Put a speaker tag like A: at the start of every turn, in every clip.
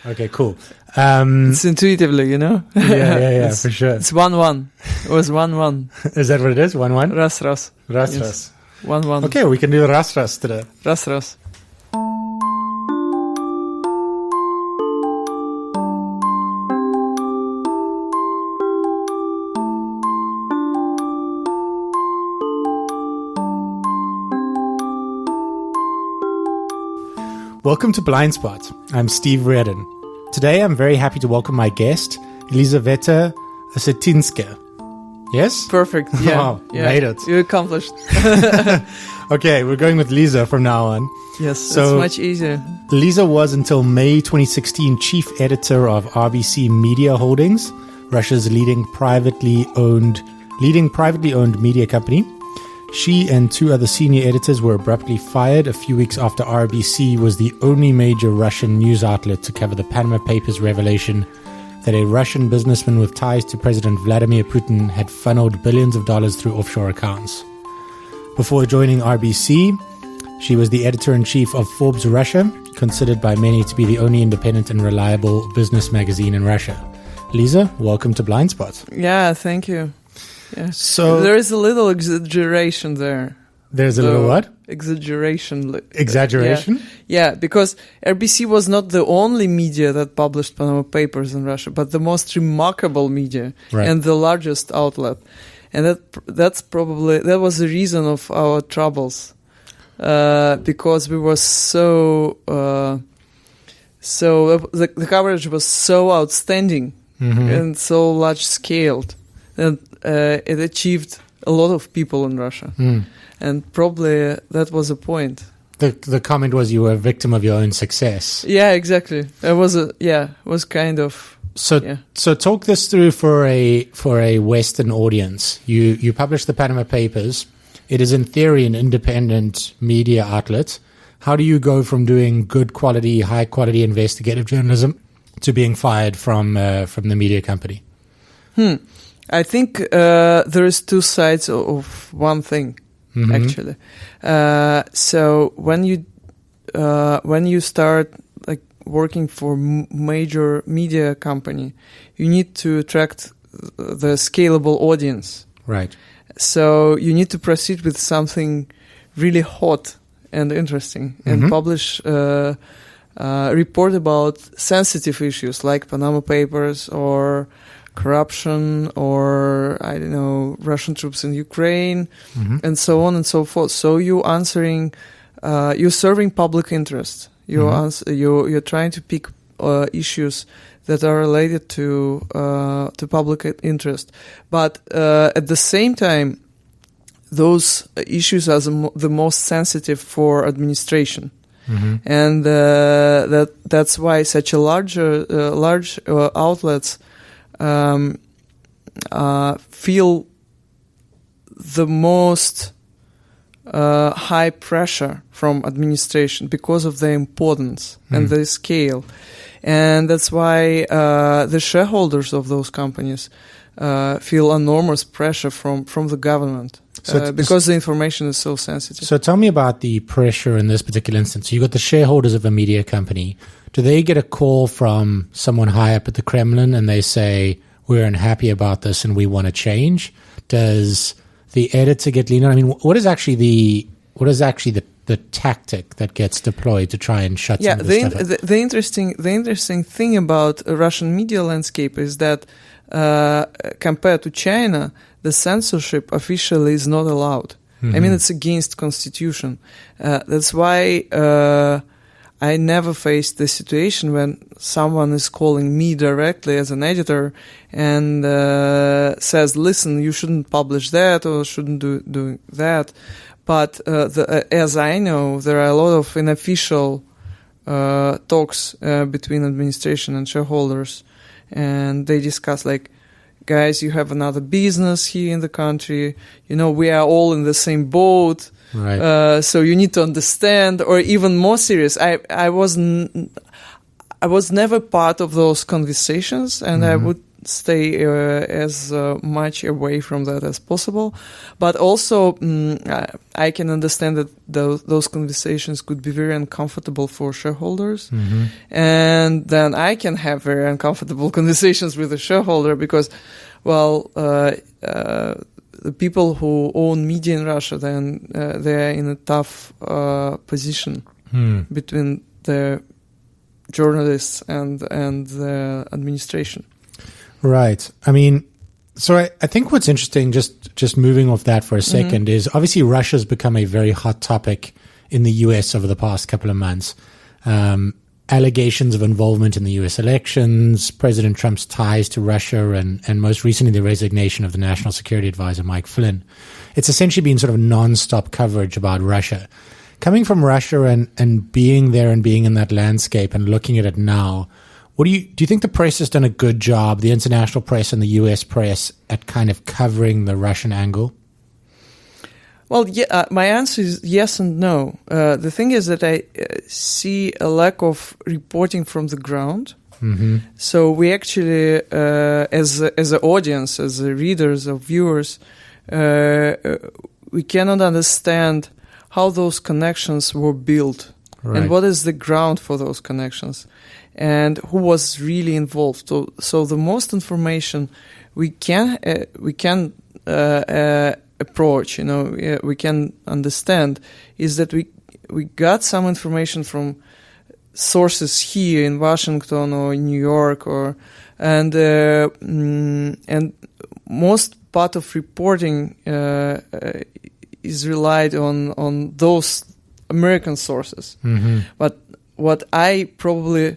A: Okay, cool.
B: It's intuitively,
A: Yeah, for sure.
B: It's 1-1. It was 1-1.
A: Is that what it is? 1-1?
B: Ras.
A: Ras.
B: Yes. 1-1.
A: Okay, we can do Ras today.
B: Ras.
A: Welcome to Blindspot. I'm Steve Reardon. Today I'm very happy to welcome my guest, Elizaveta Osetinskaya. Yes?
B: Perfect. Yeah.
A: Oh, made it.
B: You accomplished.
A: Okay, we're going with Liza from now on.
B: Yes, so it's much easier.
A: Liza was until May 2016 chief editor of RBC Media Holdings, Russia's leading privately owned media company. She and two other senior editors were abruptly fired a few weeks after RBC was the only major Russian news outlet to cover the Panama Papers revelation that a Russian businessman with ties to President Vladimir Putin had funneled billions of dollars through offshore accounts. Before joining RBC, she was the editor-in-chief of Forbes Russia, considered by many to be the only independent and reliable business magazine in Russia. Liza, welcome to Blindspot.
B: Yeah, thank you. Yeah.
A: So
B: there is a little exaggeration there.
A: There's a little what?
B: Exaggeration.
A: Exaggeration?
B: Yeah, because RBC was not the only media that published Panama Papers in Russia, but the most remarkable media and the largest outlet. And that was the reason of our troubles, because we were the coverage was so outstanding and so large scaled. And it achieved a lot of people in Russia. And probably that was the point.
A: The comment was you were a victim of your own success.
B: Yeah, exactly. It was kind of...
A: So talk this through for a Western audience. You publish the Panama Papers. It is in theory an independent media outlet. How do you go from doing good quality, high quality investigative journalism to being fired from the media company?
B: I think there is two sides of one thing, actually. So when you start like working for major media company, you need to attract the scalable audience.
A: Right.
B: So you need to proceed with something really hot and interesting and publish report about sensitive issues like Panama Papers or corruption or, I don't know, Russian troops in Ukraine and so on and so forth. So you're serving public interest. You're trying to pick issues that are related to public interest. But at the same time, those issues are the most sensitive for administration. And that's why such a large outlets feel the most high pressure from administration because of their importance and their scale. And that's why the shareholders of those companies feel enormous pressure from the government because the information is so sensitive.
A: So tell me about the pressure in this particular instance. You got the shareholders of a media company. Do they get a call from someone high up at the Kremlin and they say, we're unhappy about this and we want to change? Does the editor get leaned on? I mean, what is actually the tactic that gets deployed to try and shut some of this stuff up?
B: The interesting thing about a Russian media landscape is that compared to China, the censorship officially is not allowed. I mean, it's against constitution. That's why I never faced the situation when someone is calling me directly as an editor and says, listen, you shouldn't publish that or shouldn't do that. But as I know, there are a lot of unofficial talks between administration and shareholders, and they discuss like, guys, you have another business here in the country. You know, we are all in the same boat. Right. So you need to understand, or even more serious. I was never part of those conversations, and I would stay as much away from that as possible. But also, I can understand that those conversations could be very uncomfortable for shareholders.
A: Mm-hmm.
B: And then I can have very uncomfortable conversations with the shareholder because, well, the people who own media in Russia, then they are in a tough position between the journalists and the administration.
A: Right. I mean, so I think what's interesting, just moving off that for a second, is obviously Russia's become a very hot topic in the US over the past couple of months. Allegations of involvement in the US elections, President Trump's ties to Russia, and most recently the resignation of the National Security Advisor, Mike Flynn. It's essentially been sort of non-stop coverage about Russia. Coming from Russia and being there and being in that landscape and looking at it now, do you think the press has done a good job, the international press and the US press, at kind of covering the Russian angle?
B: Well, yeah, my answer is yes and no. The thing is that I see a lack of reporting from the ground.
A: Mm-hmm.
B: So we actually, as an audience, as readers or viewers, we cannot understand how those connections were built, right, and what is the ground for those connections, and who was really involved. So the most information we can approach, we can understand, is that we got some information from sources here in Washington or New York, and most part of reporting is relied on those American sources.
A: Mm-hmm.
B: But what I probably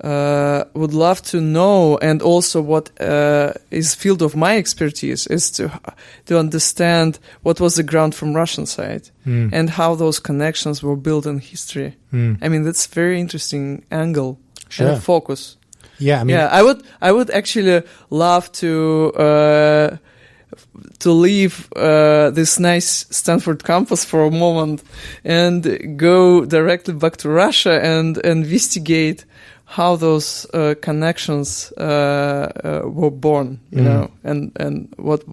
B: would love to know, and also what is field of my expertise, is to understand what was the ground from Russian side and how those connections were built in history. I mean, that's a very interesting angle and focus.
A: Yeah, I mean,
B: I would actually love to leave this nice Stanford campus for a moment and go directly back to Russia and investigate how those connections were born, and what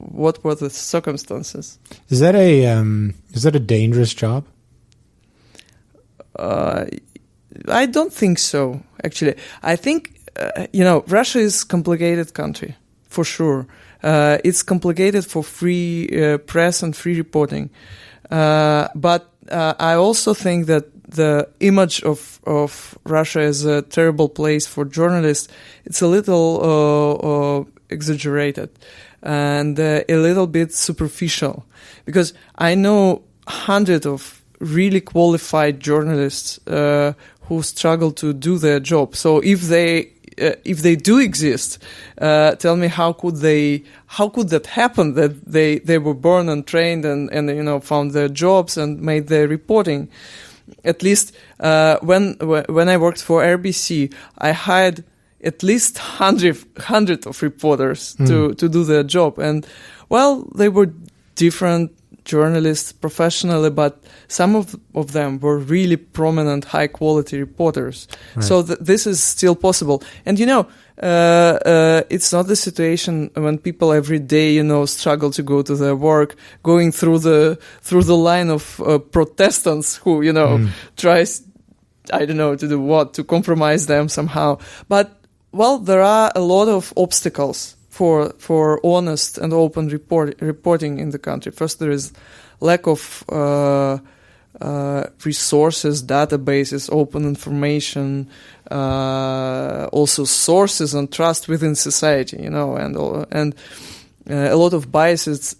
B: were the circumstances.
A: Is that a dangerous job?
B: I don't think so. Actually, I think Russia is a complicated country for sure. It's complicated for free press and free reporting, but I also think that the image of Russia as a terrible place for journalists, it's a little exaggerated and a little bit superficial, because I know hundreds of really qualified journalists who struggle to do their job. So if they do exist, tell me how could that happen, that they were born and trained and found their jobs and made their reporting. At least when I worked for RBC, I hired at least hundred of reporters to do their job, and well, they were different journalists professionally, but some of them were really prominent, high quality reporters. Right. So this is still possible. And it's not the situation when people every day struggle to go to their work, going through the line of Protestants who tries, I don't know, to do what, to compromise them somehow. But well, there are a lot of obstacles for honest and open reporting in the country. First, there is lack of resources, databases, open information, also sources and trust within society, and a lot of biases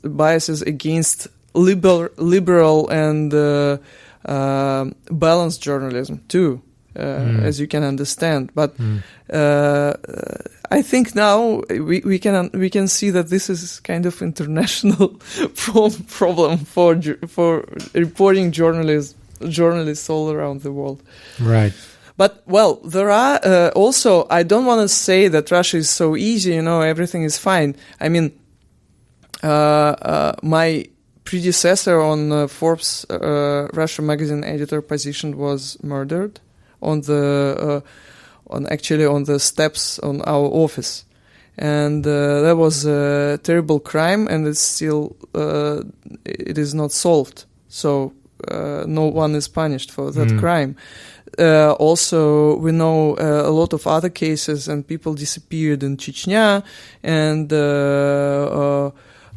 B: against liberal and balanced journalism too. As you can understand, but I think now we can see that this is kind of international problem for reporting journalists all around the world.
A: Right.
B: But well, there are also. I don't want to say that Russia is so easy. Everything is fine. I mean, my predecessor on Forbes Russia magazine editor position was murdered on the steps on our office, And that was a terrible crime, and it's still it is not solved. So no one is punished for that crime. Also, we know a lot of other cases, and people disappeared in Chechnya, and there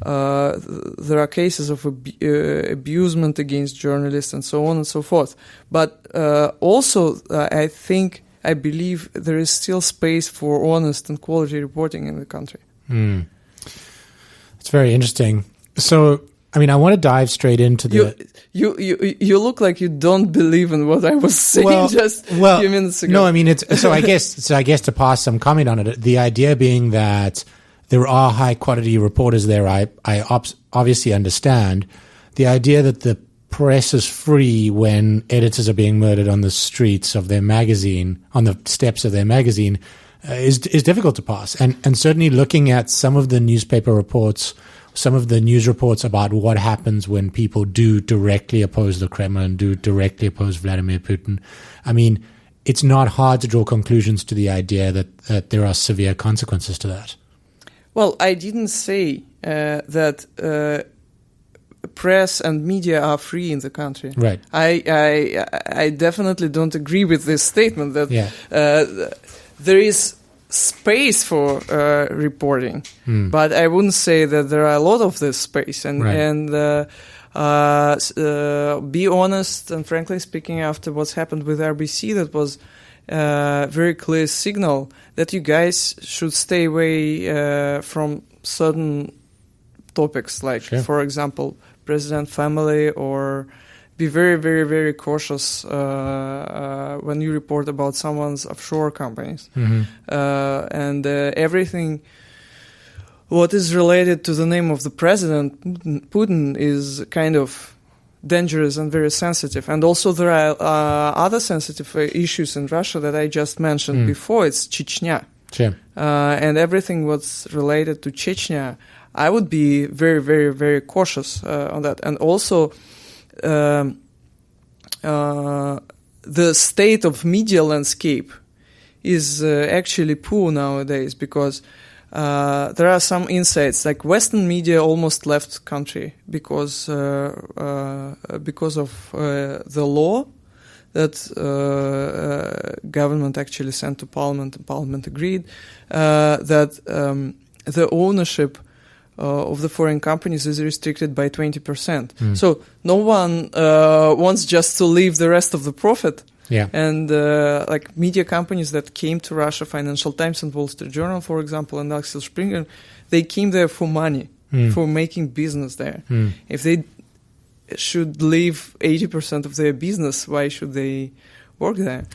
B: are cases of abusement against journalists and so on and so forth. But also, I believe there is still space for honest and quality reporting in the country.
A: It's very interesting. So, I mean, I want to dive straight into the...
B: You look like you don't believe in what I was saying just a few minutes ago.
A: No, I mean, I guess to pass some comment on it, the idea being that there are high quality reporters there, I obviously understand. The idea that the press is free when editors are being murdered on the streets of their magazine, on the steps of their magazine, is difficult to pass. And certainly looking at some of the newspaper reports, some of the news reports about what happens when people do directly oppose the Kremlin, do directly oppose Vladimir Putin. I mean, it's not hard to draw conclusions to the idea that there are severe consequences to that.
B: Well, I didn't say that press and media are free in the country.
A: Right.
B: I definitely don't agree with this statement that there is space for reporting, but I wouldn't say that there are a lot of this space. And be honest, and frankly speaking, after what's happened with RBC, that was very clear signal that you guys should stay away from certain topics, like, for example, president family, or be very, very, very cautious when you report about someone's offshore companies. And everything what is related to the name of the president, Putin, is kind of dangerous and very sensitive. And also there are other sensitive issues in Russia that I just mentioned before. It's Chechnya. And everything what's related to Chechnya, I would be very, very, very cautious on that. And also the state of media landscape is actually poor nowadays, because there are some insights, like Western media almost left country because of the law that government actually sent to parliament, and parliament agreed that the ownership of the foreign companies is restricted by 20%. So no one wants just to leave the rest of the profit. And like media companies that came to Russia, Financial Times and Wall Street Journal, for example, and Axel Springer, they came there for money, for making business there. If they should leave 80% of their business, why should they work there?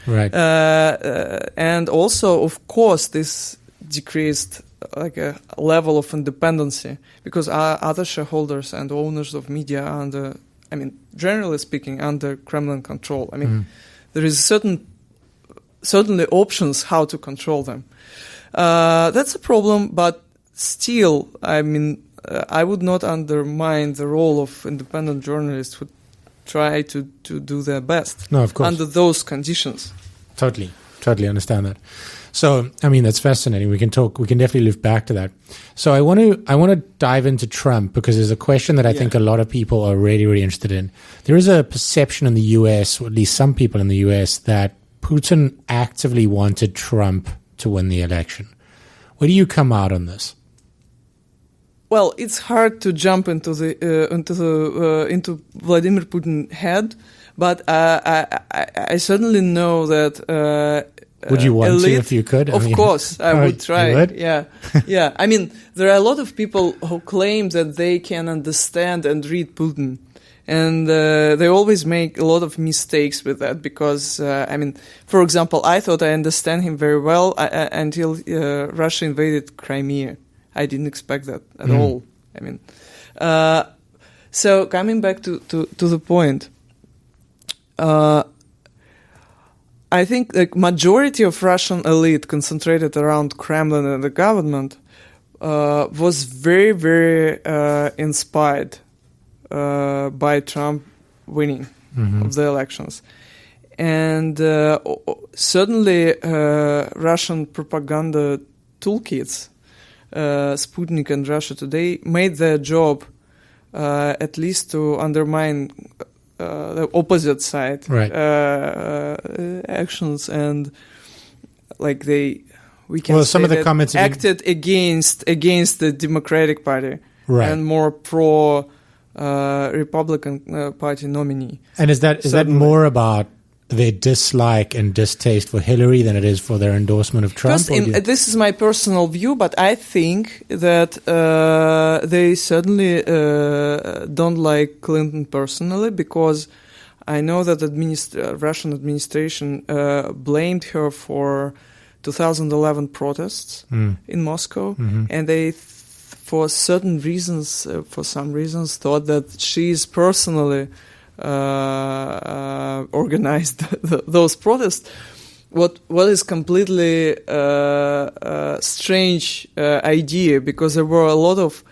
B: And also, of course, this decreased like a level of independency, because other shareholders and owners of media are under, I mean, generally speaking, under Kremlin control. I mean, there is certainly options how to control them. That's a problem, but still, I mean, I would not undermine the role of independent journalists who try to do their best.
A: No, of course.
B: Under those conditions.
A: Totally understand that. So, I mean, that's fascinating. We can definitely loop back to that. So I want to dive into Trump, because there's a question that I think a lot of people are really, really interested in. There is a perception in the US, or at least some people in the US, that Putin actively wanted Trump to win the election. Where do you come out on this?
B: Well, it's hard to jump into Vladimir Putin's head, but I certainly know that.
A: Would you want
B: elite,
A: to if you could?
B: Of course, I would try.
A: You would?
B: Yeah. I mean, there are a lot of people who claim that they can understand and read Putin, and they always make a lot of mistakes with that, because, I mean, for example, I thought I understand him very well until Russia invaded Crimea. I didn't expect that at all. I mean, so coming back to the point, I think the majority of Russian elite concentrated around Kremlin and the government was very, very inspired by Trump winning of the elections. And certainly Russian propaganda toolkits Sputnik and Russia Today made their job at least to undermine the opposite side actions, and like we can say
A: some of the comments
B: acted against the Democratic Party and more pro Republican Party nominee.
A: And is that more about their dislike and distaste for Hillary than it is for their endorsement of Trump?
B: This is my personal view, but I think that they certainly don't like Clinton personally, because I know that Russian administration blamed her for 2011 protests in Moscow, and they, for some reasons, thought that she's personally organized those protests. What is completely strange idea, because there were a lot of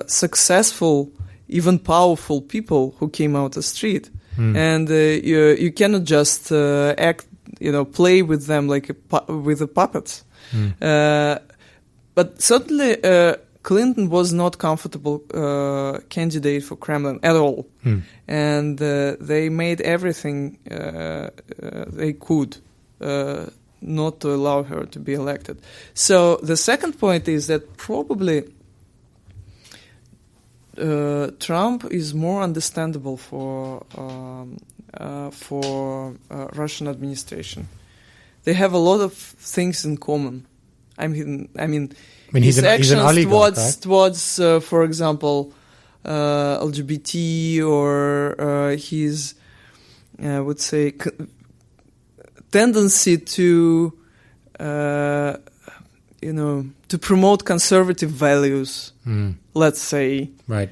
B: successful, even powerful people who came out the street, and you cannot just play with them like with the puppets. But certainly Clinton was not comfortable candidate for Kremlin at all, and they made everything they could not to allow her to be elected. So the second point is that probably Trump is more understandable for Russian administration. They have a lot of things in common. I mean, his actions towards, for example, LGBT, or his, I would say, tendency to, to promote conservative values, let's say,
A: right,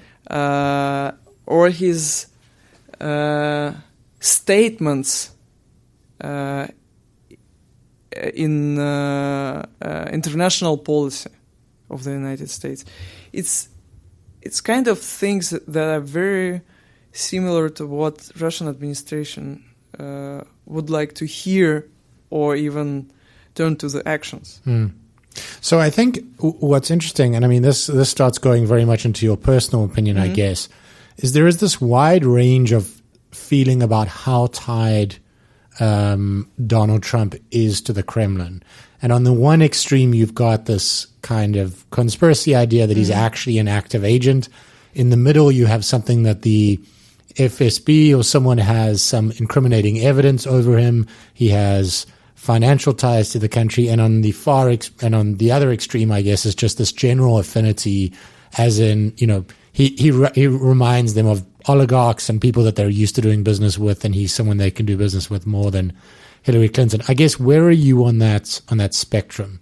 B: or his statements in international policy of the United States. It's kind of things that are very similar to what Russian administration would like to hear, or even turn to the actions.
A: So I think what's interesting, and I mean this starts going very much into your personal opinion, I guess, is there is this wide range of feeling about how tied Donald Trump is to the Kremlin. And on the one extreme, you've got this kind of conspiracy idea that he's actually an active agent. In the middle, you have something that the FSB or someone has some incriminating evidence over him. He has financial ties to the country. And on the and on the other extreme, I guess, is just this general affinity, as in, he reminds them of oligarchs and people that they're used to doing business with, and he's someone they can do business with more than Hillary Clinton. I guess, where are you on that spectrum?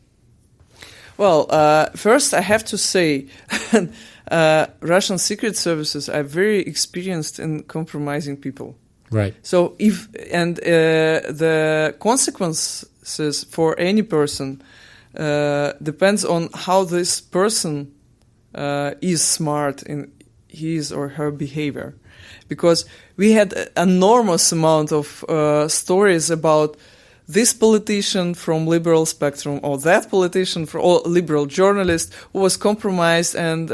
B: Well, first I have to say Russian secret services are very experienced in compromising people.
A: Right.
B: So the consequences for any person depends on how this person is smart in his or her behavior, because we had an enormous amount of stories about this politician from liberal spectrum, or that politician or liberal journalist who was compromised, and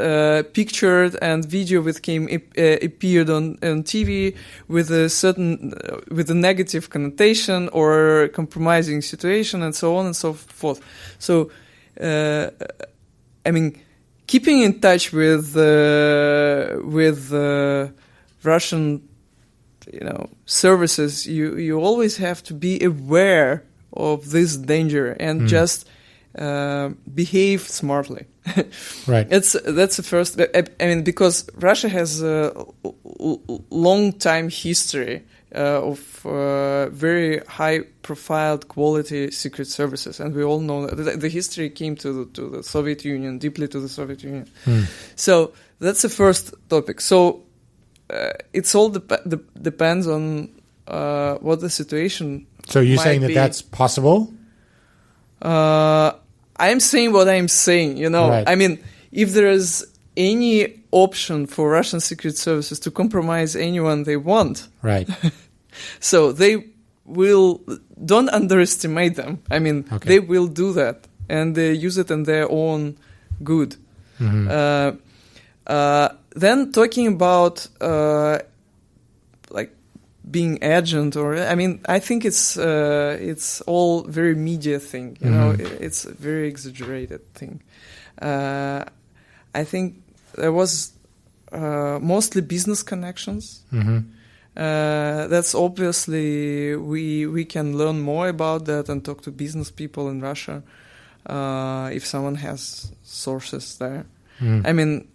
B: pictured and video with him appeared on TV with a negative connotation or compromising situation, and so on and so forth. So, keeping in touch with Russian, services, you always have to be aware of this danger and just behave smartly.
A: Right.
B: That's the first. Because Russia has a long time history of very high-profile quality secret services, and we all know that the history came to the Soviet Union, deeply to the Soviet Union. So that's the first topic. So it's all depends on what the situation.
A: So you're saying that that's possible?
B: I'm saying what I'm saying. Right. If there is any option for Russian secret services to compromise anyone they want,
A: right?
B: So they will. Don't underestimate them.
A: Okay.
B: They will do that, and they use it in their own good. Then talking about like being agent, or I think it's all very media thing. You know, it's a very exaggerated thing. I think there was mostly business connections. That's obviously we can learn more about that and talk to business people in Russia if someone has sources there. I mean,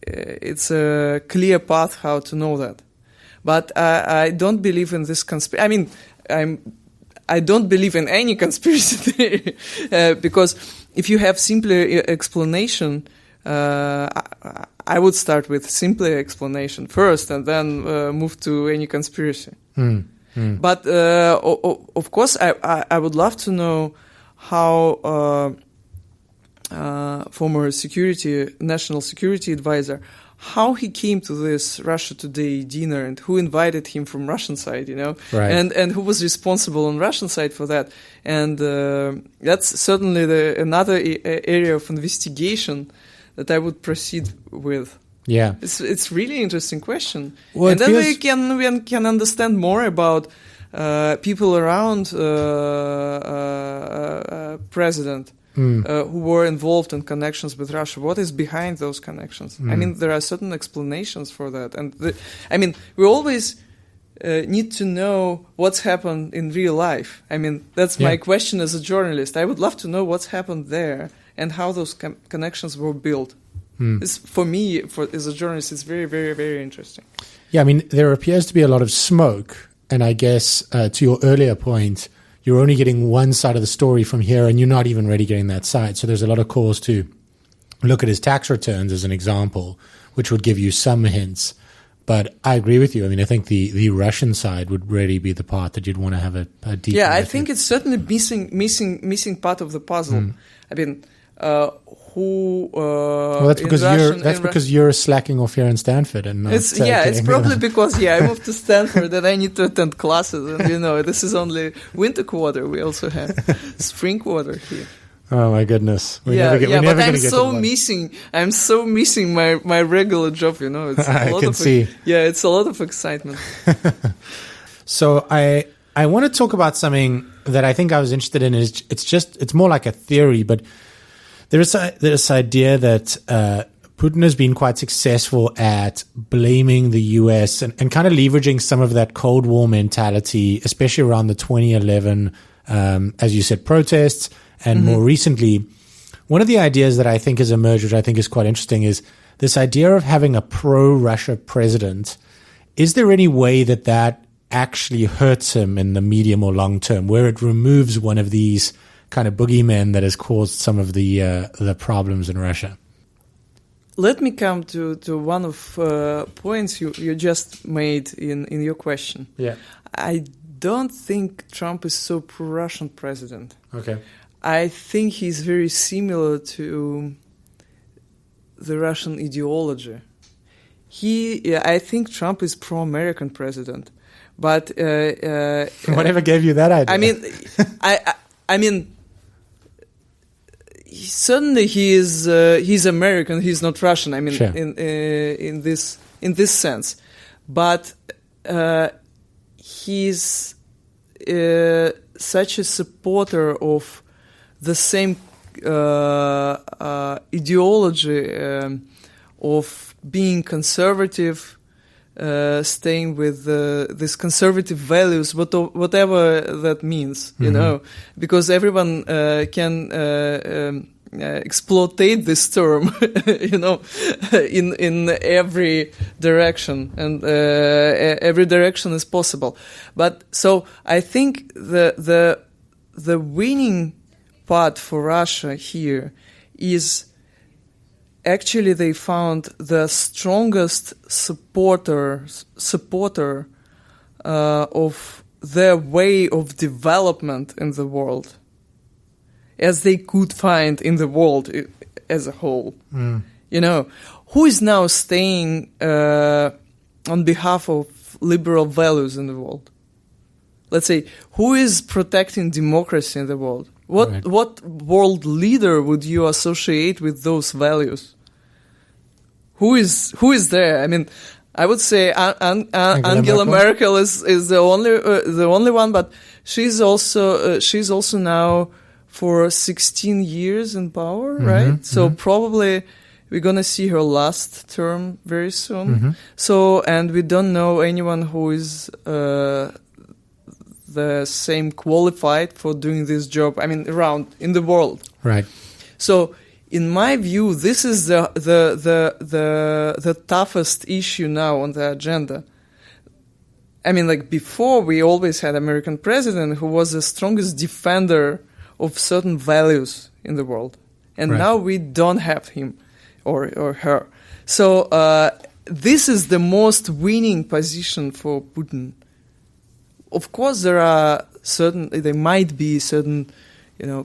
B: it's a clear path how to know that. But I don't believe in this conspiracy. I mean, I don't believe in any conspiracy theory because if you have simpler explanation, I would start with simpler explanation first and then move to any conspiracy. But of course, I would love to know how former national security advisor, how he came to this Russia Today dinner and who invited him from Russian side, you know,
A: right.
B: and who was responsible on Russian side for that. And that's certainly another area of investigation that I would proceed with.
A: Yeah,
B: it's really interesting question.
A: Well,
B: and then we can understand more about people around president. Who were involved in connections with Russia. What is behind those connections? I mean, there are certain explanations for that. And we always need to know what's happened in real life. I mean, that's my question as a journalist. I would love to know what's happened there and how those connections were built. For me, as a journalist, it's very, very, very interesting.
A: Yeah, I mean, there appears to be a lot of smoke. And I guess to your earlier point, you're only getting one side of the story from here, and you're not even really getting that side. So there's a lot of calls to look at his tax returns as an example, which would give you some hints. But I agree with you. I mean, I think the Russian side would really be the part that you'd want to have a deep.
B: Yeah, I think it's certainly missing part of the puzzle. I mean, who?
A: Well, that's because you're slacking off here in Stanford, and not,
B: it's probably because I moved to Stanford and I need to attend classes, and this is only winter quarter. We also have spring quarter here.
A: Oh my goodness!
B: But I'm so missing my regular job. It's it's a lot of excitement.
A: So I want to talk about something that I think I was interested in. It's more like a theory, but there's this idea that Putin has been quite successful at blaming the U.S. and kind of leveraging some of that Cold War mentality, especially around the 2011, as you said, protests. And more recently, one of the ideas that I think has emerged, which I think is quite interesting, is this idea of having a pro-Russia president. Is there any way that actually hurts him in the medium or long term, where it removes one of these kind of boogeymen that has caused some of the problems in Russia?
B: Let me come to one of points you just made in your question.
A: Yeah,
B: I don't think Trump is so pro-Russian president.
A: Okay.
B: I think he's very similar to the Russian ideology. I think Trump is pro-American president, but
A: whatever gave you that idea?
B: I mean, certainly he's American. He's not Russian. I mean,
A: sure.
B: in this sense, but he's such a supporter of the same ideology of being conservative, staying with these conservative values, whatever that means, because everyone can exploitate this term, in every direction, and every direction is possible. But so I think the winning part for Russia here is actually they found the strongest supporter of their way of development in the world, as they could find in the world as a whole. Who is now staying on behalf of liberal values in the world? Let's say, who is protecting democracy in the world? What world leader would you associate with those values? Who is there? I mean, I would say Angela Merkel is the only one, but she's also now for 16 years in power, right? So probably we're gonna see her last term very soon. So, and we don't know anyone who is the same qualified for doing this job. I mean, around in the world,
A: right?
B: So, in my view, this is the toughest issue now on the agenda. I mean, like before, we always had American president who was the strongest defender of certain values in the world, and now we don't have him or her. So this is the most winning position for Putin. Of course, there might be certain,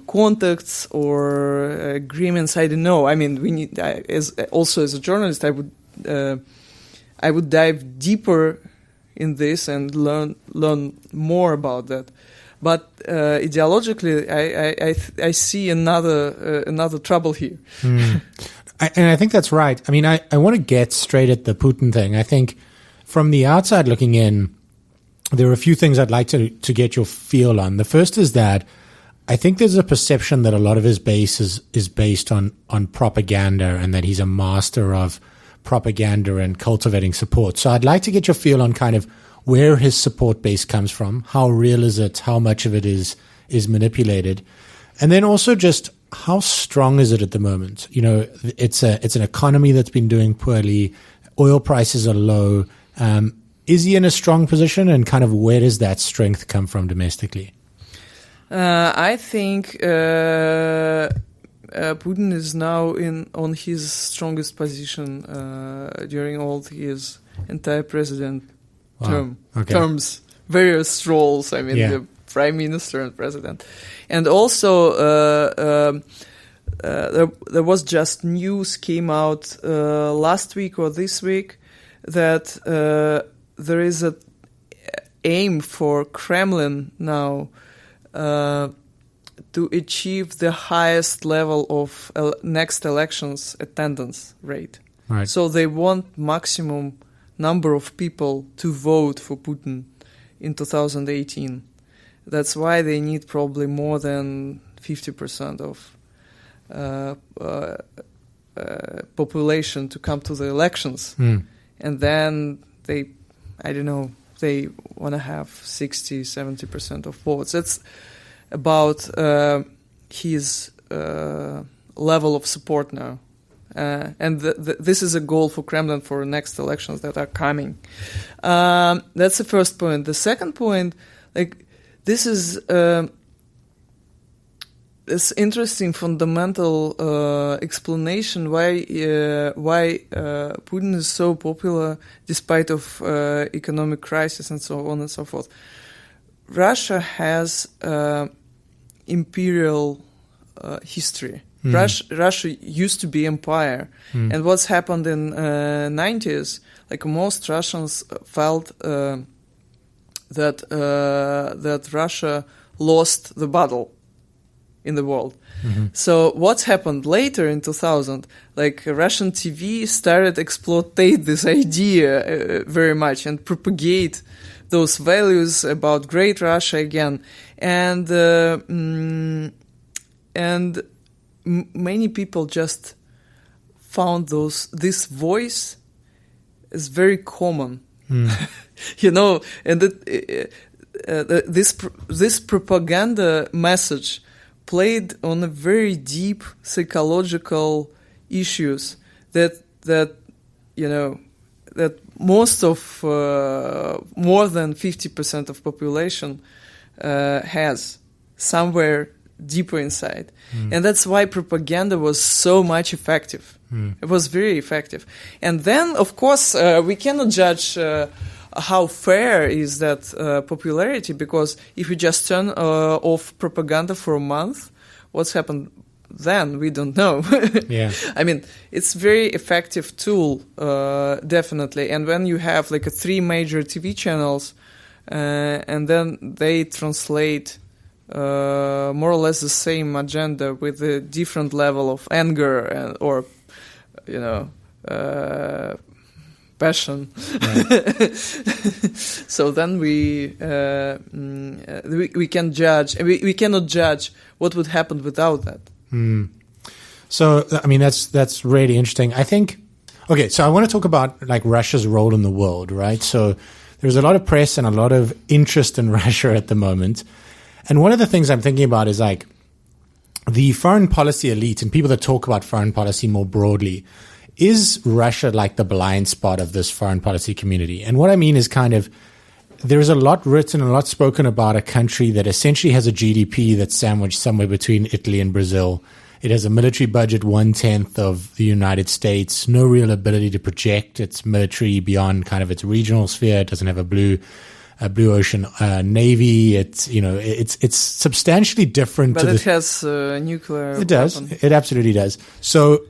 B: contacts or agreements. I don't know. I mean, we need, as a journalist, I would dive deeper in this and learn more about that. But ideologically, I see another trouble here.
A: And I think that's right. I mean, I want to get straight at the Putin thing. I think from the outside looking in, there are a few things I'd like to get your feel on. The first is that I think there's a perception that a lot of his base is based on propaganda, and that he's a master of propaganda and cultivating support. So I'd like to get your feel on kind of where his support base comes from, how real is it, how much of it is manipulated, and then also just how strong is it at the moment? It's an economy that's been doing poorly, oil prices are low. Is he in a strong position, and kind of where does that strength come from domestically?
B: I think Putin is now on his strongest position during all his entire president terms, various roles. I mean, the prime minister and president, and also there was just news came out last week or this week that there is a aim for Kremlin now to achieve the highest level of next elections attendance rate.
A: Right.
B: So they want maximum number of people to vote for Putin in 2018. That's why they need probably more than 50% of population to come to the elections. And then they want to have 60-70% of votes. That's about his level of support now. And this is a goal for Kremlin for next elections that are coming. That's the first point. The second point, this is this interesting fundamental explanation why Putin is so popular despite of economic crisis and so on and so forth. Russia has imperial history. Russia used to be empire, and what's happened in 90s, most Russians felt that Russia lost the battle in the world. So what's happened later in 2000, Russian TV started exploitate this idea very much and propagate those values about great Russia again, and many people just found this voice is very common, and this propaganda message played on a very deep psychological issues that most of more than 50% of population has somewhere deeper inside. And that's why propaganda was so much effective. It was very effective. And then, of course, we cannot judge how fair is that popularity, because if you just turn off propaganda for a month, what's happened then? We don't know.
A: Yeah.
B: I mean, it's very effective tool, definitely. And when you have 3 major TV channels, and then they translate more or less the same agenda with a different level of anger or passion. Right. So then we can judge. We cannot judge what would happen without that.
A: So I mean that's really interesting. I think. Okay, so I want to talk about like Russia's role in the world, right? So there's a lot of press and a lot of interest in Russia at the moment. And one of the things I'm thinking about is like the foreign policy elite and people that talk about foreign policy more broadly. Is Russia like the blind spot of this foreign policy community? And what I mean is kind of there's a lot written and a lot spoken about a country that essentially has a GDP that's sandwiched somewhere between Italy and Brazil. It has a military budget 1/10 of the United States, no real ability to project its military beyond kind of its regional sphere. It doesn't have a blue ocean navy. It's substantially different.
B: But it has nuclear.
A: It does.
B: Weapon.
A: It absolutely does. So,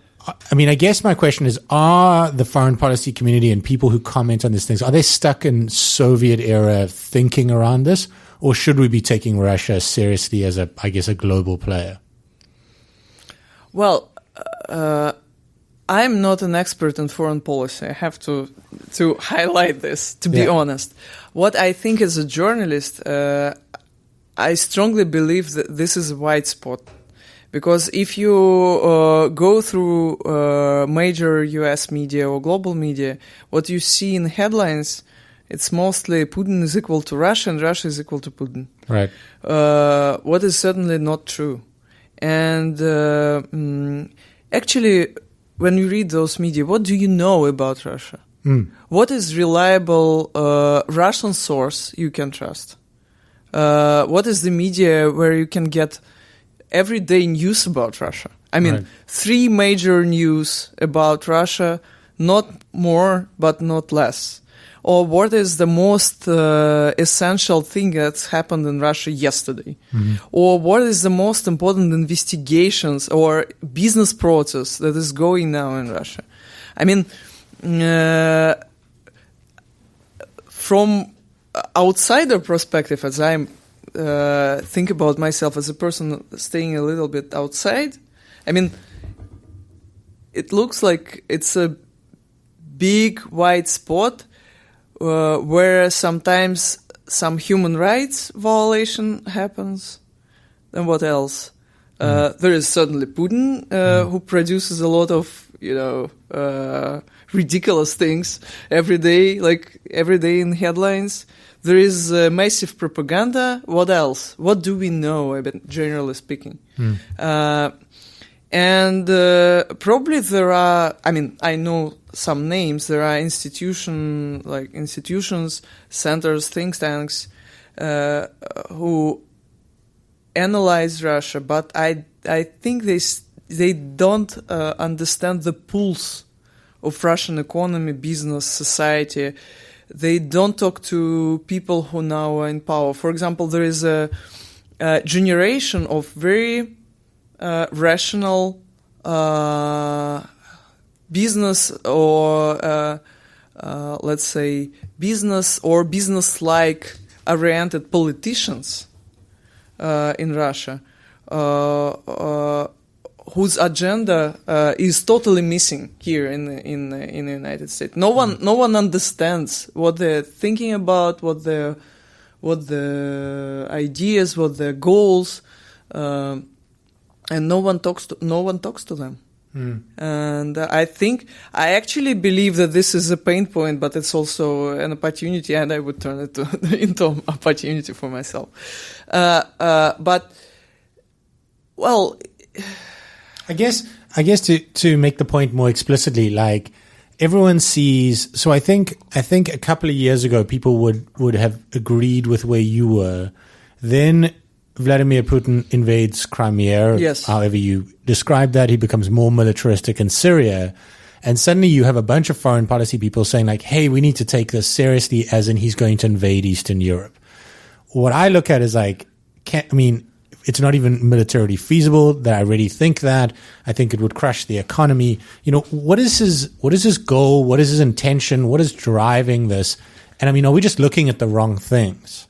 A: I mean, I guess my question is: are the foreign policy community and people who comment on these things, are they stuck in Soviet era thinking around this, or should we be taking Russia seriously as a global player?
B: Well, I'm not an expert in foreign policy. I have to highlight this, to be honest. What I think as a journalist, I strongly believe that this is a white spot. Because if you go through major US media or global media, what you see in headlines, it's mostly Putin is equal to Russia and Russia is equal to Putin.
A: Right.
B: What is certainly not true. And actually, when you read those media, what do you know about Russia? What is reliable Russian source you can trust? What is the media where you can get everyday news about Russia? I mean, right. 3 major news about Russia, not more, but not less. Or what is the most essential thing that's happened in Russia yesterday? Mm-hmm. Or what is the most important investigations or business process that is going now in Russia? I mean, from outsider perspective, as I'm think about myself as a person staying a little bit outside, I mean, it looks like it's a big white spot where sometimes some human rights violation happens. Then what else? There is certainly Putin, who produces a lot of, ridiculous things every day in headlines. There is massive propaganda. What else? What do we know, generally speaking? And probably there are, I know some names. There are institutions, centers, think tanks, who analyze Russia, but I think they don't understand the pulse of Russian economy, business, society. They don't talk to people who now are in power. For example, there is a generation of very rational business or let's say business or business-like oriented politicians in Russia whose agenda is totally missing here in the United States. No one understands what they're thinking about, what the ideas, what their goals, and no one talks to them. And I actually believe that this is a pain point, but it's also an opportunity, and I would turn it into an opportunity for myself. But well,
A: I guess to make the point more explicitly, like everyone sees. So I think a couple of years ago, people would have agreed with where you were. Then Vladimir Putin invades Crimea.
B: Yes.
A: However you describe that, he becomes more militaristic in Syria. And suddenly you have a bunch of foreign policy people saying like, hey, we need to take this seriously, as in he's going to invade Eastern Europe. What I look at is like, it's not even militarily feasible. That I really think that. I think it would crush the economy. What is his goal? What is his intention? What is driving this? And are we just looking at the wrong things?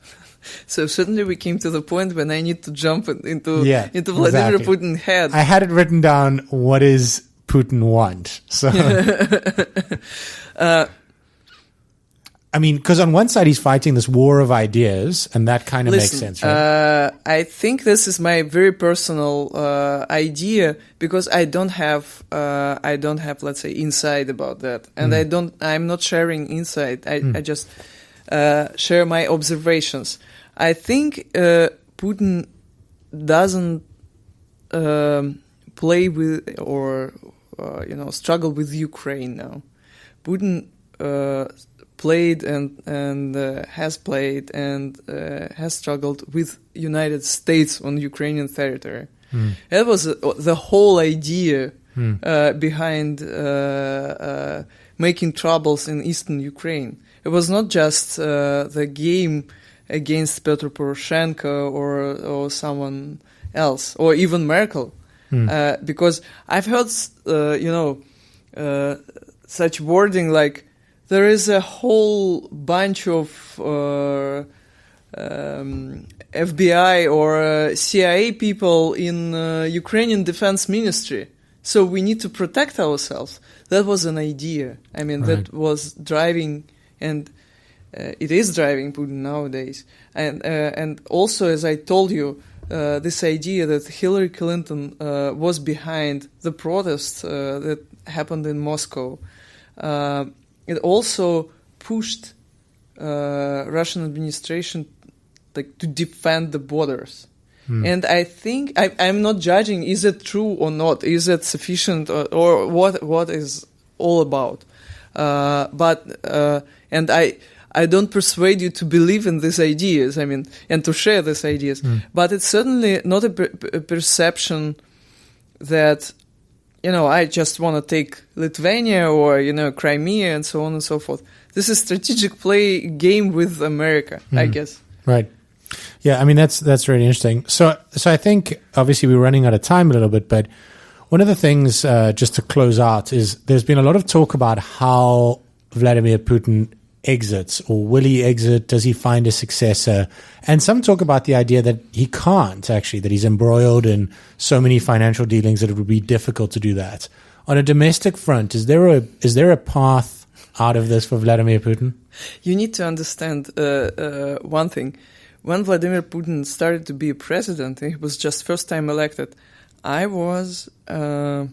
B: So suddenly we came to the point when I need to jump into Vladimir
A: exactly.
B: Putin's head.
A: I had it written down. What does Putin want? So, I mean, because on one side he's fighting this war of ideas, and that kind of makes sense, right?
B: I think this is my very personal idea because I don't have, let's say, insight about that, and I'm not sharing insight. I just share my observations. I think Putin doesn't play with or struggle with Ukraine now. Putin played and has played and has struggled with United States on Ukrainian territory. That was the whole idea behind making troubles in eastern Ukraine. It was not just the game against Petro Poroshenko or someone else, or even Merkel, because I've heard such wording like, there is a whole bunch of FBI or CIA people in Ukrainian defense ministry, so we need to protect ourselves. That was an idea. I mean, that was driving, and it is driving Putin nowadays. And also, as I told you, this idea that Hillary Clinton was behind the protests that happened in Moscow. It also pushed Russian administration to defend the borders. And I think I'm not judging, is it true or not? Is it sufficient or what is all about? And I don't persuade you to believe in these ideas, I mean, and to share these ideas. But it's certainly not a perception that, I just want to take Lithuania or, Crimea and so on and so forth. This is strategic play game with America, I guess.
A: Right. Yeah, I mean, that's really interesting. So I think, obviously, we're running out of time a little bit, but one of the things, just to close out, is there's been a lot of talk about how Vladimir Putin exits, or will he exit? Does he find a successor? And some talk about the idea that he can't, actually, that he's embroiled in so many financial dealings that it would be difficult to do that. On a domestic front, is there a path out of this for Vladimir Putin?
B: You need to understand one thing. When Vladimir Putin started to be a president, he was just first time elected. I was 22.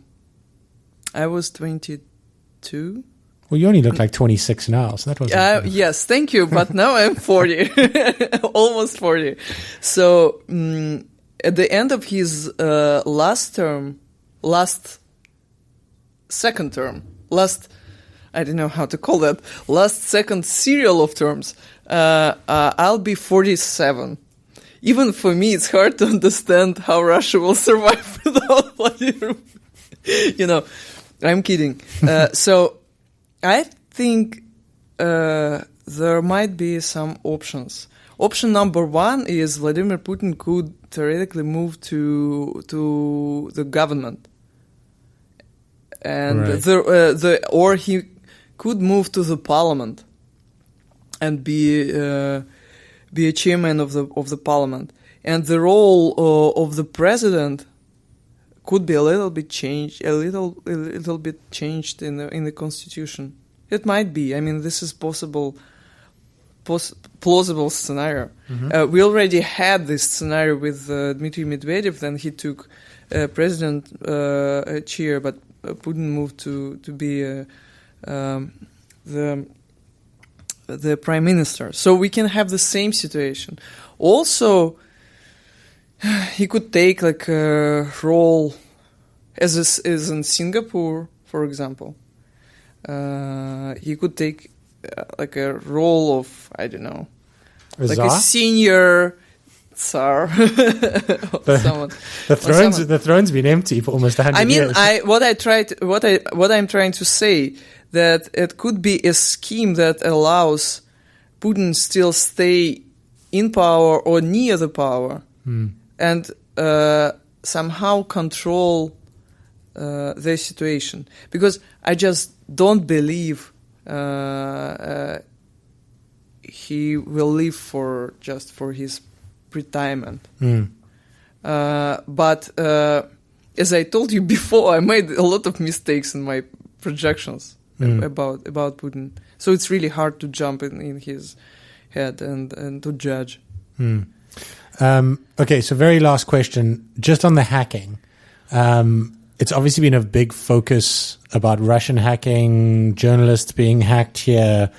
A: Well, you only look like 26 now, so that was...
B: yes, thank you, but now I'm 40, almost 40. So at the end of his second term, I don't know how to call that, second serial of terms, I'll be 47. Even for me, it's hard to understand how Russia will survive without Vladimir. I'm kidding. So I think there might be some options. Option number one is Vladimir Putin could theoretically move to the government, and or he could move to the parliament and be a chairman of the parliament, and the role of the president could be a little bit changed in the constitution. It might be. I mean, this is plausible scenario. We already had this scenario with Dmitry Medvedev. Then he took president chair, but Putin moved to be the prime minister. So we can have the same situation. Also, he could take like a role as in Singapore, for example. He could take like a role of, I don't know, like a senior tsar.
A: The throne's been empty for almost 100 years.
B: What I'm trying to say, that it could be a scheme that allows Putin still stay in power or near the power, and somehow control the situation. Because I just don't believe he will live for his retirement. But as I told you before, I made a lot of mistakes in my projections about Putin. So it's really hard to jump in his head and to judge.
A: Okay, so very last question, just on the hacking. It's obviously been a big focus about Russian hacking, journalists being hacked here.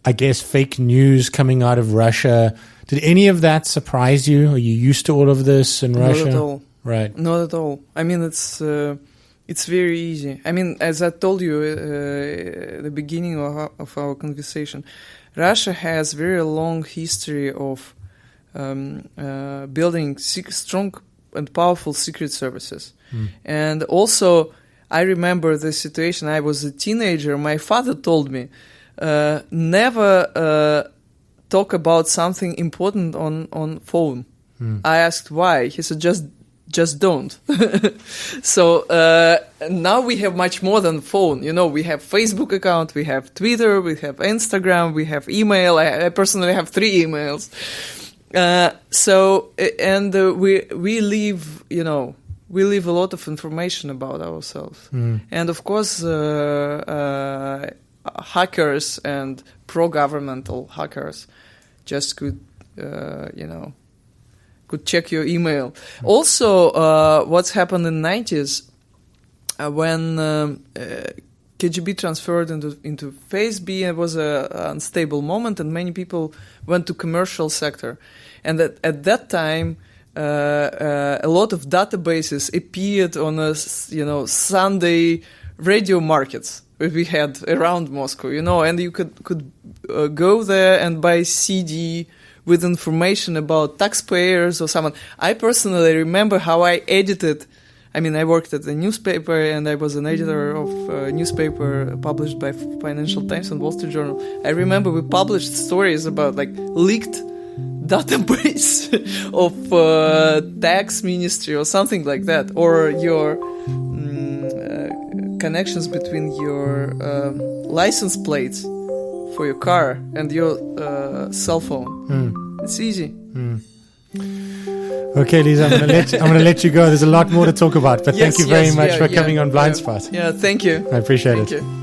A: I guess fake news coming out of Russia. Did any of that surprise you? Are you used to all of this in Russia?
B: Not at all.
A: Right.
B: Not at all. I mean, it's very easy. I mean, as I told you at the beginning of our conversation, Russia has very long history of building strong and powerful secret services. And also, I remember the situation. I was a teenager. My father told me, never talk about something important on phone. I asked why. He said, just don't. So now we have much more than phone. You know, we have Facebook account, we have Twitter, we have Instagram, we have email. I personally have 3 emails. We leave, we leave a lot of information about ourselves. And of course, hackers and pro-governmental hackers just could check your email. Also, what's happened in the 90s when KGB transferred into Phase B, it was an unstable moment, and many people went to commercial sector. And at that time, a lot of databases appeared on Sunday radio markets that we had around Moscow, and you could go there and buy CD with information about taxpayers or someone. I personally remember how I edited. I mean, I worked at a newspaper and I was an editor of a newspaper published by Financial Times and Wall Street Journal. I remember we published stories about leaked database of tax ministry or something like that, or your connections between your license plates for your car and your cell phone. It's easy.
A: Okay, Lisa, I'm going to let you go. There's a lot more to talk about, but thank you very much for coming on Blindspot.
B: Yeah, thank you.
A: I appreciate it.
B: Thank you.